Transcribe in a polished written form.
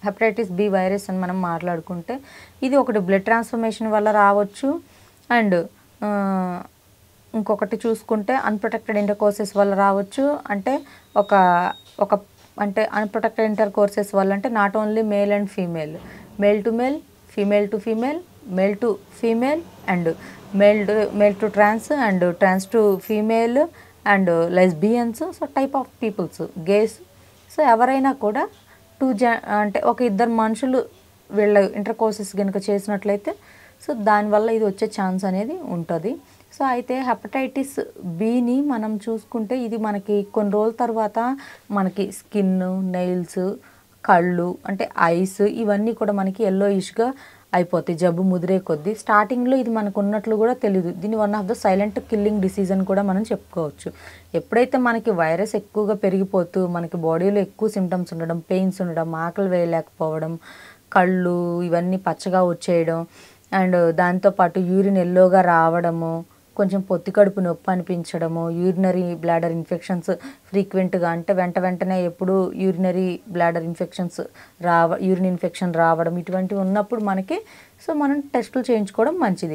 Hepatitis B virus అని మనం మాట్లాడుకుంటే ఇది ఒకటి బ్లడ్ ట్రాన్స్ఫర్మేషన్ వల్ల రావచ్చు. అండ్ ఇంకొకటి చూసుకుంటే అన్‌ప్రొటెక్టెడ్ ఇంటర్‌కోర్సెస్ వల్ల రావచ్చు. అంటే ఒక ఒక అంటే అన్‌ప్రొటెక్టెడ్ ఇంటర్‌కోర్సెస్ వల్ల అంటే not only male and female, male to male, female to female, male to female and male to trans and trans to female and lesbians. So type of peoples, gays. So ఎవరైనా కూడా అంటే ఒక ఇద్దరు మనుషులు వీళ్ళ ఇంటర్‌కోర్సెస్ గనుక చేసినట్లయితే సో దానివల్ల ఇది వచ్చే ఛాన్స్ అనేది ఉంటుంది. సో అయితే హెపటైటిస్ బిని మనం చూసుకుంటే ఇది మనకి కొన్ని రోజుల తర్వాత మనకి స్కిన్, నెయిల్స్, కళ్ళు అంటే ఐస్ ఇవన్నీ కూడా మనకి యెల్లోయిష్‌గా అయిపోతాయి జబ్బు ముదిరే కొద్దీ. స్టార్టింగ్‌లో ఇది మనకు ఉన్నట్లు కూడా తెలీదు. దీన్ని one of the silent killing disease అని కూడా మనం చెప్పుకోవచ్చు. ఎప్పుడైతే మనకి వైరస్ ఎక్కువగా పెరిగిపోతూ మనకి బాడీలో ఎక్కువ సింప్టమ్స్ ఉండడం, పెయిన్స్ ఉండడం, ఆకలి వేయలేకపోవడం, కళ్ళు ఇవన్నీ పచ్చగా వచ్చేయడం అండ్ దాంతోపాటు యూరిన్ యెల్లోగా రావడము, కొంచెం పొత్తి కడుపు నొప్పి అనిపించడము, యూరినరీ బ్లాడర్ ఇన్ఫెక్షన్స్ ఫ్రీక్వెంట్‌గా అంటే వెంటనే ఎప్పుడు urinary bladder infections urine infection రావడం ఇటువంటివి ఉన్నప్పుడు మనకి సో మనం టెస్టులు చేయించుకోవడం మంచిది.